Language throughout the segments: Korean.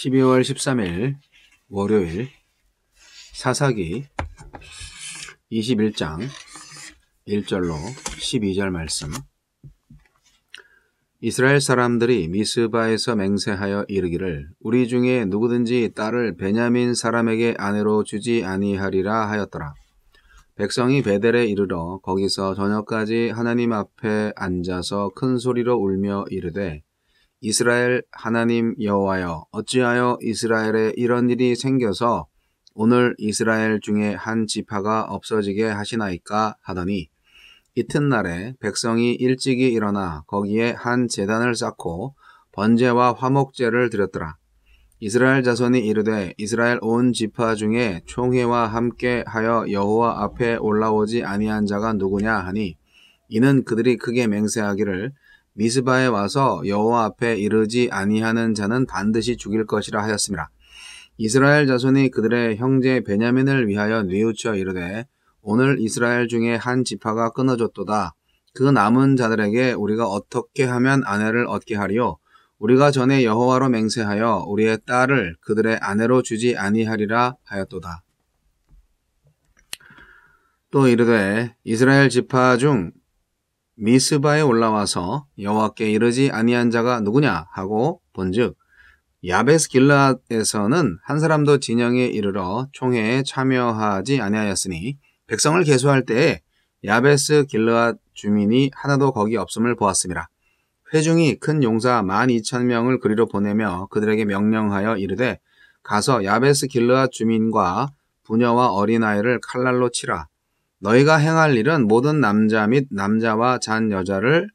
12월 13일 월요일 사사기 21장 1절로 12절 말씀. 이스라엘 사람들이 미스바에서 맹세하여 이르기를 우리 중에 누구든지 딸을 베냐민 사람에게 아내로 주지 아니하리라 하였더라. 백성이 베델에 이르러 거기서 저녁까지 하나님 앞에 앉아서 큰 소리로 울며 이르되 이스라엘 하나님 여호와여, 어찌하여 이스라엘에 이런 일이 생겨서 오늘 이스라엘 중에 한 지파가 없어지게 하시나이까 하더니, 이튿날에 백성이 일찍이 일어나 거기에 한 제단을 쌓고 번제와 화목제를 드렸더라. 이스라엘 자손이 이르되 이스라엘 온 지파 중에 총회와 함께 하여 여호와 앞에 올라오지 아니한 자가 누구냐 하니, 이는 그들이 크게 맹세하기를 미스바에 와서 여호와 앞에 이르지 아니하는 자는 반드시 죽일 것이라 하였습니다. 이스라엘 자손이 그들의 형제 베냐민을 위하여 뉘우쳐 이르되 오늘 이스라엘 중에 한 지파가 끊어졌도다. 그 남은 자들에게 우리가 어떻게 하면 아내를 얻게 하리요? 우리가 전에 여호와로 맹세하여 우리의 딸을 그들의 아내로 주지 아니하리라 하였도다. 또 이르되 이스라엘 지파 중 미스바에 올라와서 여호와께 이르지 아니한 자가 누구냐 하고 본즉 야베스 길르앗에서는 한 사람도 진영에 이르러 총회에 참여하지 아니하였으니 백성을 계수할 때에 야베스 길르앗 주민이 하나도 거기 없음을 보았습니다. 회중이 큰 용사 12,000명을 그리로 보내며 그들에게 명령하여 이르되 가서 야베스 길르앗 주민과 부녀와 어린아이를 칼날로 치라. 너희가 행할 일은 모든 남자 및 남자와 잔 여자를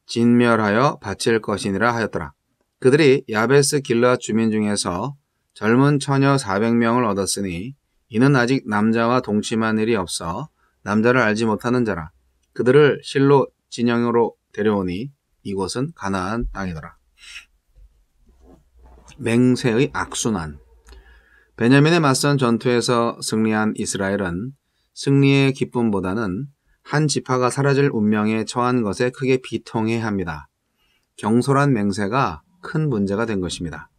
진멸하여 바칠 것이니라 하였더라. 그들이 야베스 길르앗 주민 중에서 젊은 처녀 400명을 얻었으니 이는 아직 남자와 동침한 일이 없어 남자를 알지 못하는 자라. 그들을 실로 진영으로 데려오니 이곳은 가나안 땅이더라. 맹세의 악순환. 베냐민에 맞선 전투에서 승리한 이스라엘은 승리의 기쁨보다는 한 지파가 사라질 운명에 처한 것에 크게 비통해합니다. 경솔한 맹세가 큰 문제가 된 것입니다.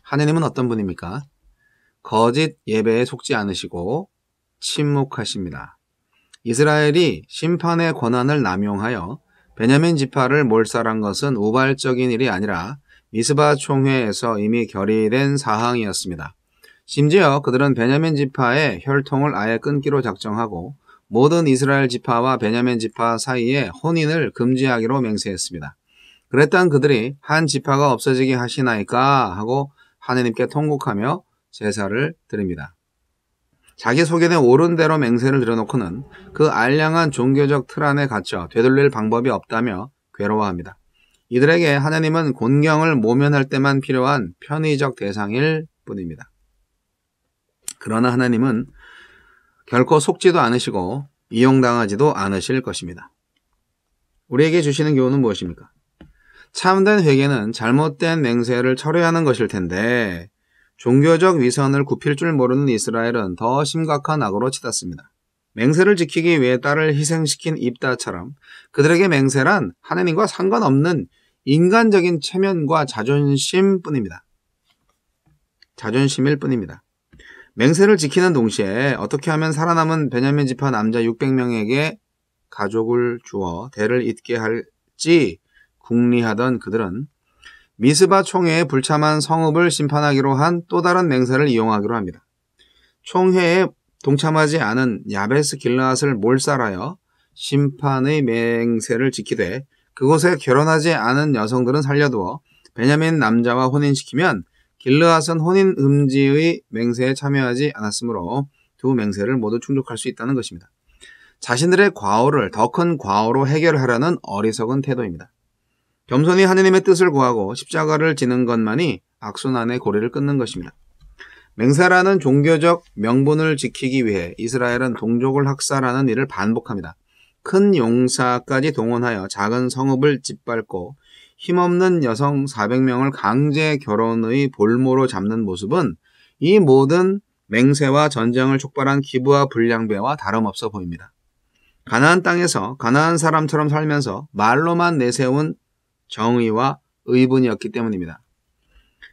하느님은 어떤 분입니까? 거짓 예배에 속지 않으시고 침묵하십니다. 이스라엘이 심판의 권한을 남용하여 베냐민 지파를 몰살한 것은 우발적인 일이 아니라 미스바 총회에서 이미 결의된 사항이었습니다. 심지어 그들은 베냐민 지파의 혈통을 아예 끊기로 작정하고 모든 이스라엘 지파와 베냐민 지파 사이에 혼인을 금지하기로 맹세했습니다. 그랬던 그들이 한 지파가 없어지게 하시나이까 하고 하느님께 통곡하며 제사를 드립니다. 자기 속에는 옳은 대로 맹세를 들여놓고는 그 알량한 종교적 틀 안에 갇혀 되돌릴 방법이 없다며 괴로워합니다. 이들에게 하나님은 곤경을 모면할 때만 필요한 편의적 대상일 뿐입니다. 그러나 하나님은 결코 속지도 않으시고 이용당하지도 않으실 것입니다. 우리에게 주시는 교훈은 무엇입니까? 참된 회개는 잘못된 맹세를 철회하는 것일 텐데 종교적 위선을 굽힐 줄 모르는 이스라엘은 더 심각한 악으로 치닫습니다. 맹세를 지키기 위해 딸을 희생시킨 입다처럼 그들에게 맹세란 하나님과 상관없는 인간적인 체면과 자존심뿐입니다. 자존심일 뿐입니다. 맹세를 지키는 동시에 어떻게 하면 살아남은 베냐민 지파 남자 600명에게 가족을 주어 대를 잇게 할지 궁리하던 그들은 미스바 총회의 불참한 성읍을 심판하기로 한 또 다른 맹세를 이용하기로 합니다. 총회에 동참하지 않은 야베스 길르앗을 몰살하여 심판의 맹세를 지키되 그곳에 결혼하지 않은 여성들은 살려두어 베냐민 남자와 혼인시키면 길르앗은 혼인 금지의 맹세에 참여하지 않았으므로 두 맹세를 모두 충족할 수 있다는 것입니다. 자신들의 과오를 더 큰 과오로 해결하려는 어리석은 태도입니다. 겸손히 하느님의 뜻을 구하고 십자가를 지는 것만이 악순환의 고리를 끊는 것입니다. 맹세라는 종교적 명분을 지키기 위해 이스라엘은 동족을 학살하는 일을 반복합니다. 큰 용사까지 동원하여 작은 성읍을 짓밟고 힘없는 여성 400명을 강제 결혼의 볼모로 잡는 모습은 이 모든 맹세와 전쟁을 촉발한 기브아 불량배와 다름없어 보입니다. 가나안 땅에서 가나안 사람처럼 살면서 말로만 내세운 정의와 의분이었기 때문입니다.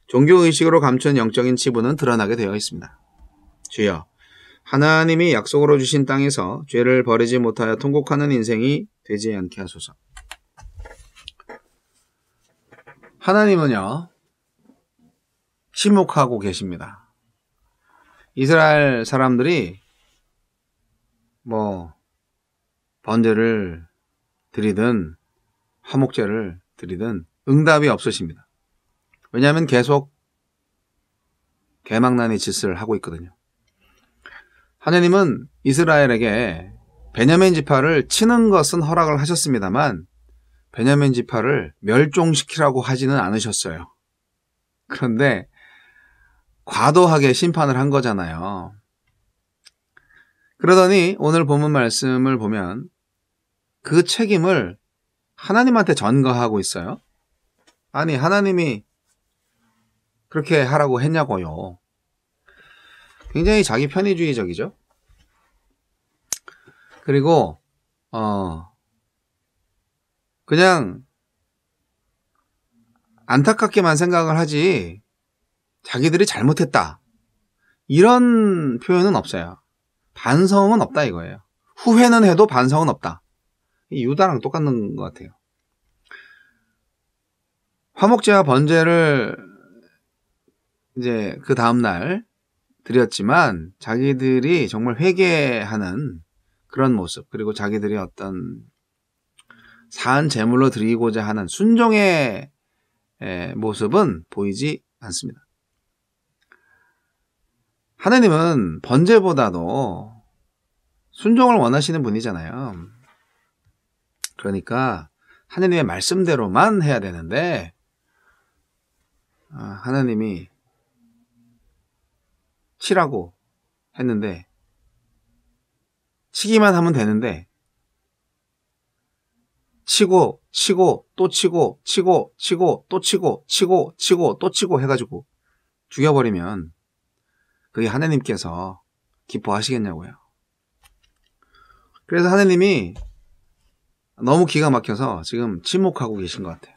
종교의식으로 감춘 영적인 치부는 드러나게 되어 있습니다. 주여, 하나님이 약속으로 주신 땅에서 죄를 버리지 못하여 통곡하는 인생이 되지 않게 하소서. 하나님은요, 침묵하고 계십니다. 이스라엘 사람들이 번제를 드리든 화목제를 드리든 응답이 없으십니다. 왜냐하면 계속 개망난의 짓을 하고 있거든요. 하나님은 이스라엘에게 베냐민 지파를 치는 것은 허락을 하셨습니다만 베냐민 지파를 멸종시키라고 하지는 않으셨어요. 그런데 과도하게 심판을 한 거잖아요. 그러더니 오늘 본문 말씀을 보면 그 책임을 하나님한테 전가하고 있어요. 아니, 하나님이 그렇게 하라고 했냐고요. 굉장히 자기 편의주의적이죠. 그리고 그냥 안타깝게만 생각을 하지 자기들이 잘못했다, 이런 표현은 없어요. 반성은 없다 이거예요. 후회는 해도 반성은 없다. 유다랑 똑같은 것 같아요. 화목제와 번제를 이제 그 다음날 드렸지만 자기들이 정말 회개하는 그런 모습, 그리고 자기들이 어떤 사한 제물로 드리고자 하는 순종의 모습은 보이지 않습니다. 하나님은 번제보다도 순종을 원하시는 분이잖아요. 그러니까 하나님의 말씀대로만 해야 되는데 하나님이 치라고 했는데 치기만 하면 되는데 치고 또 치고 또 치고 또 치고 해가지고 죽여버리면 그게 하나님께서 기뻐하시겠냐고요. 그래서 하나님이 너무 기가 막혀서 지금 침묵하고 계신 것 같아요.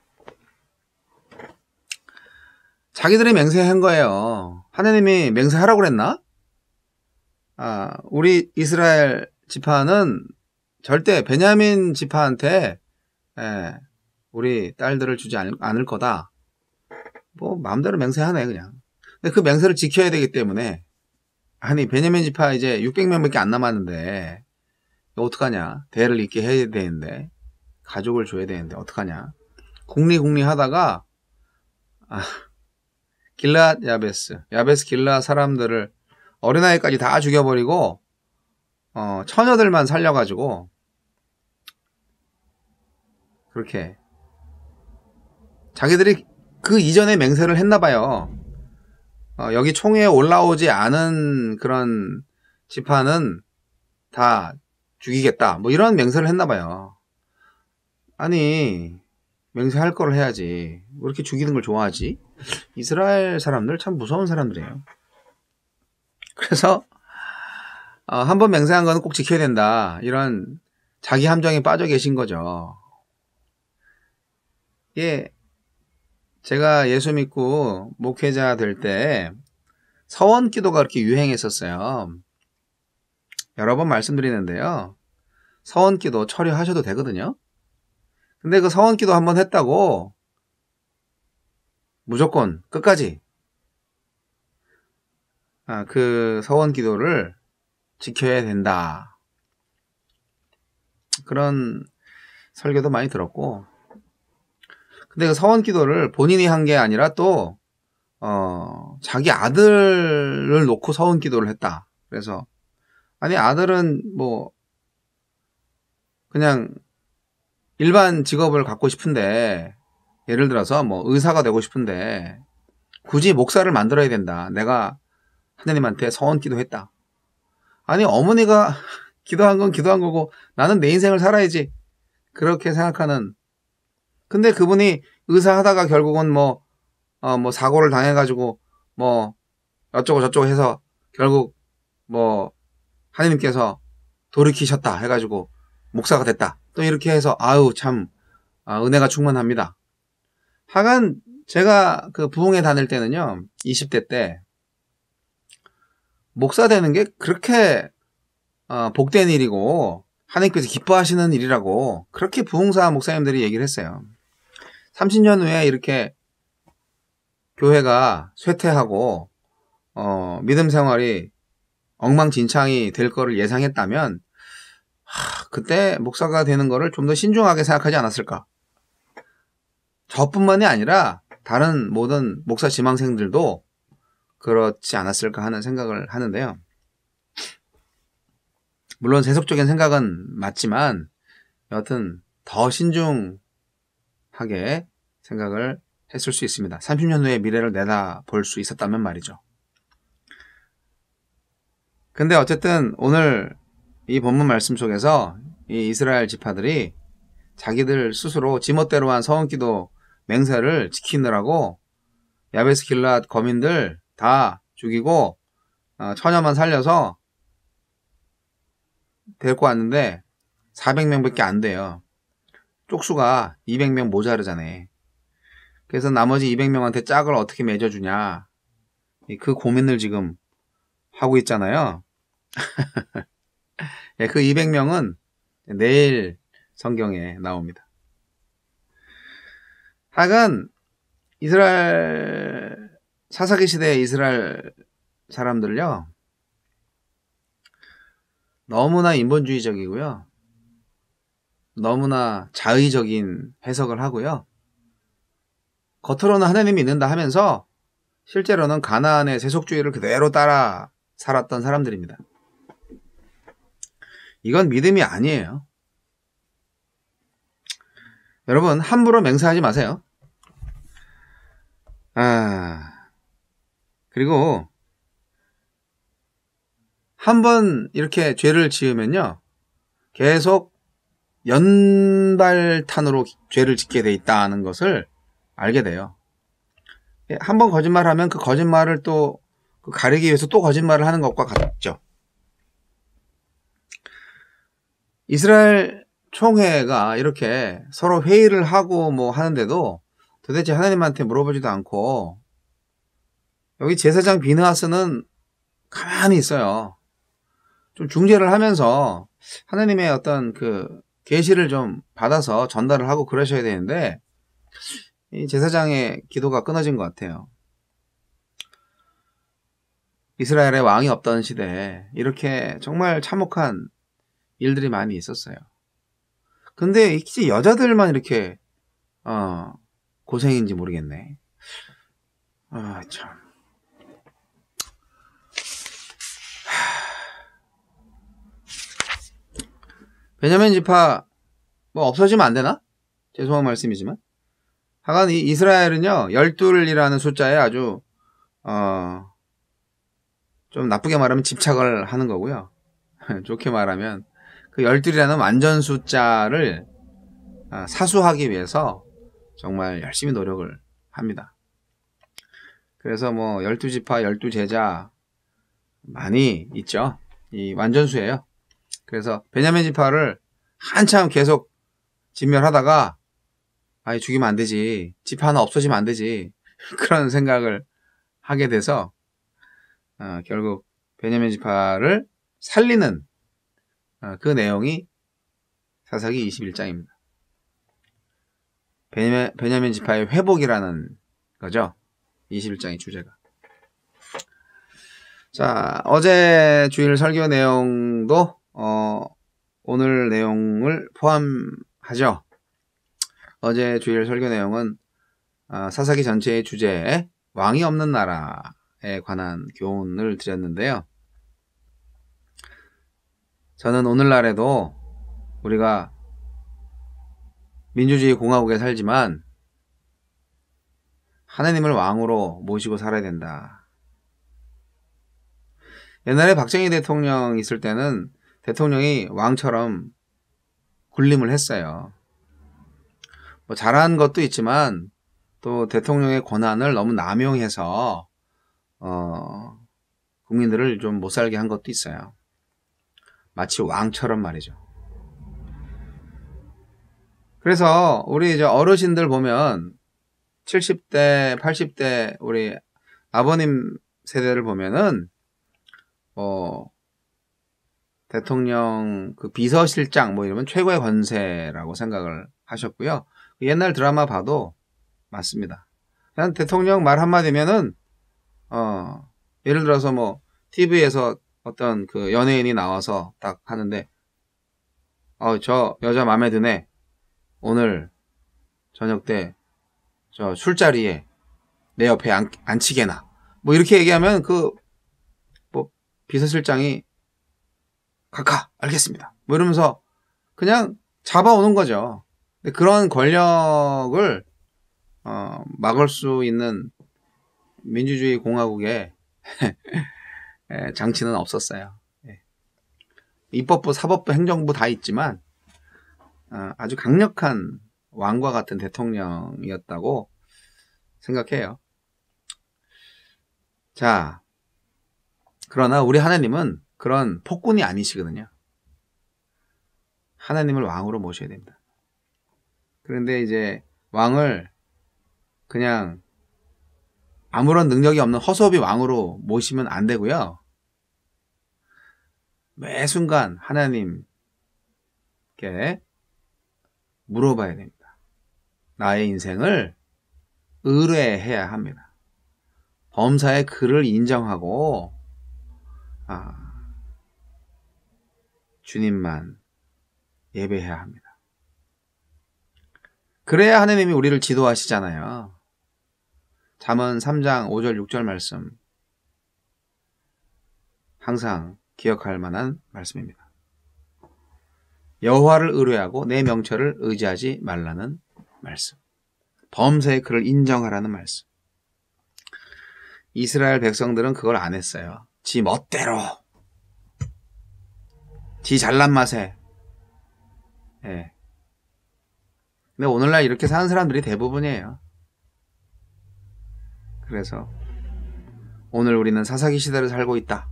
자기들이 맹세한 거예요. 하나님이 맹세하라고 그랬나? 우리 이스라엘 지파는 절대 베냐민 지파한테 우리 딸들을 주지 않을 거다. 마음대로 맹세하네 그냥. 근데 그 맹세를 지켜야 되기 때문에, 아니 베냐민 지파 이제 600명밖에 안 남았는데 어떡하냐. 대를 잇게 해야 되는데, 가족을 줘야 되는데 어떡하냐. 궁리 하다가 길앗 야베스 길앗 사람들을 어린아이까지 다 죽여버리고 처녀들만 살려가지고 그렇게 자기들이 그 이전에 맹세를 했나봐요. 여기 총회에 올라오지 않은 그런 지파는 다 죽이겠다, 이런 맹세를 했나봐요. 아니, 맹세할 걸 해야지 왜 이렇게 죽이는 걸 좋아하지? 이스라엘 사람들 참 무서운 사람들이에요. 그래서 한번 맹세한 거는 꼭 지켜야 된다, 이런 자기 함정에 빠져 계신 거죠. 제가 예수 믿고 목회자 될 때 서원 기도가 그렇게 유행했었어요. 여러 번 말씀드리는데요, 서원 기도 처리하셔도 되거든요. 근데 그 서원 기도 한번 했다고 무조건 끝까지 그 서원 기도를 지켜야 된다, 그런 설교도 많이 들었고, 근데 그 서원 기도를 본인이 한 게 아니라 또 자기 아들을 놓고 서원 기도를 했다. 그래서 아니, 아들은 그냥 일반 직업을 갖고 싶은데, 예를 들어서 의사가 되고 싶은데 굳이 목사를 만들어야 된다. 내가 하나님한테 서원 기도했다. 아니, 어머니가 기도한 건 기도한 거고 나는 내 인생을 살아야지, 그렇게 생각하는. 근데 그분이 의사 하다가 결국은 사고를 당해가지고 어쩌고 저쩌고 해서 결국 하나님께서 돌이키셨다 해가지고 목사가 됐다, 또 이렇게 해서 참 은혜가 충만합니다. 하간 제가 그 부흥회 다닐 때는요, 20대 때 목사 되는 게 그렇게 복된 일이고 하나님께서 기뻐하시는 일이라고 그렇게 부흥사 목사님들이 얘기를 했어요. 30년 후에 이렇게 교회가 쇠퇴하고 믿음 생활이 엉망진창이 될 거를 예상했다면 그때 목사가 되는 거를 좀 더 신중하게 생각하지 않았을까. 저뿐만이 아니라 다른 모든 목사 지망생들도 그렇지 않았을까 하는 생각을 하는데요. 물론 세속적인 생각은 맞지만 여하튼 더 신중하게 생각을 했을 수 있습니다. 30년 후의 미래를 내다볼 수 있었다면 말이죠. 근데 어쨌든 오늘 이 본문 말씀 속에서 이 이스라엘 지파들이 자기들 스스로 지멋대로 한 서원기도 맹세를 지키느라고 야베스 길랏 거민들 다 죽이고 처녀만 살려서 데리고 왔는데 400명밖에 안 돼요. 쪽수가 200명 모자르잖아. 그래서 나머지 200명한테 짝을 어떻게 맺어주냐. 그 고민을 지금 하고 있잖아요. 그 200명은 내일 성경에 나옵니다. 하여간 이스라엘 사사기 시대의 이스라엘 사람들요. 너무나 인본주의적이고요. 너무나 자의적인 해석을 하고요. 겉으로는 하나님 믿는다 하면서 실제로는 가나안의 세속주의를 그대로 따라 살았던 사람들입니다. 이건 믿음이 아니에요. 여러분 함부로 맹세하지 마세요. 그리고 한번 이렇게 죄를 지으면요. 계속 연발탄으로 죄를 짓게 돼 있다는 것을 알게 돼요. 한번 거짓말하면 그 거짓말을 또 가리기 위해서 또 거짓말을 하는 것과 같죠. 이스라엘 총회가 이렇게 서로 회의를 하고 뭐 하는데도 도대체 하나님한테 물어보지도 않고 여기 제사장 비느하스는 가만히 있어요. 좀 중재를 하면서 하나님의 어떤 그 계시를 좀 받아서 전달을 하고 그러셔야 되는데 이 제사장의 기도가 끊어진 것 같아요. 이스라엘의 왕이 없던 시대에 이렇게 정말 참혹한 일들이 많이 있었어요. 근데 이제 여자들만 이렇게 고생인지 모르겠네. 참. 베냐민 지파 뭐 없어지면 안 되나? 죄송한 말씀이지만 하여간 이 이스라엘은요 12이라는 숫자에 아주 좀 나쁘게 말하면 집착을 하는 거고요. 좋게 말하면 그 12이라는 완전 숫자를 사수하기 위해서 정말 열심히 노력을 합니다. 그래서 뭐 12지파 12제자 많이 있죠. 이 완전수예요. 그래서 베냐민 지파를 한참 계속 진멸하다가 아예 죽이면 안 되지. 지파 하나 없어지면 안 되지. 그런 생각을 하게 돼서 결국 베냐민 지파를 살리는 그 내용이 사사기 21장입니다. 베냐민 지파의 회복이라는 거죠. 21장의 주제가. 자, 어제 주일 설교 내용도 오늘 내용을 포함하죠. 어제 주일 설교 내용은 사사기 전체의 주제에 왕이 없는 나라에 관한 교훈을 드렸는데요. 저는 오늘날에도 우리가 민주주의 공화국에 살지만 하나님을 왕으로 모시고 살아야 된다. 옛날에 박정희 대통령 있을 때는 대통령이 왕처럼 군림을 했어요. 뭐 잘한 것도 있지만 또 대통령의 권한을 너무 남용해서 국민들을 좀 못 살게 한 것도 있어요. 마치 왕처럼 말이죠. 그래서 우리 이제 어르신들 보면 70대, 80대 우리 아버님 세대를 보면은 대통령 그 비서실장 뭐 이러면 최고의 권세라고 생각을 하셨고요. 옛날 드라마 봐도 맞습니다. 그냥 대통령 말 한마디면은 예를 들어서 뭐 TV에서 어떤 그 연예인이 나와서 딱 하는데 저 여자 마음에 드네. 오늘 저녁 때 저 술자리에 내 옆에 앉히게나. 뭐 이렇게 얘기하면 그 뭐 비서실장이 각하 알겠습니다. 뭐 이러면서 그냥 잡아오는 거죠. 근데 그런 권력을 막을 수 있는 민주주의 공화국에 장치는 없었어요. 입법부, 사법부, 행정부 다 있지만 아주 강력한 왕과 같은 대통령이었다고 생각해요. 자, 그러나 우리 하나님은 그런 폭군이 아니시거든요. 하나님을 왕으로 모셔야 됩니다. 그런데 이제 왕을 그냥 아무런 능력이 없는 허수아비 왕으로 모시면 안 되고요. 매 순간 하나님께 물어봐야 됩니다. 나의 인생을 의뢰해야 합니다. 범사의 그를 인정하고 주님만 예배해야 합니다. 그래야 하나님이 우리를 지도하시잖아요. 잠언 3장 5절 6절 말씀 항상 기억할 만한 말씀입니다. 여호와를 의뢰하고 내 명철을 의지하지 말라는 말씀. 범사의 그를 인정하라는 말씀. 이스라엘 백성들은 그걸 안 했어요. 지 멋대로, 지 잘난 맛에. 예. 근데 오늘날 이렇게 사는 사람들이 대부분이에요. 그래서 오늘 우리는 사사기 시대를 살고 있다.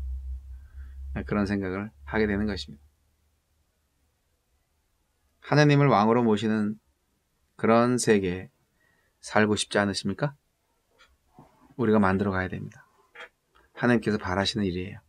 그런 생각을 하게 되는 것입니다. 하나님을 왕으로 모시는 그런 세계에 살고 싶지 않으십니까? 우리가 만들어 가야 됩니다. 하나님께서 바라시는 일이에요.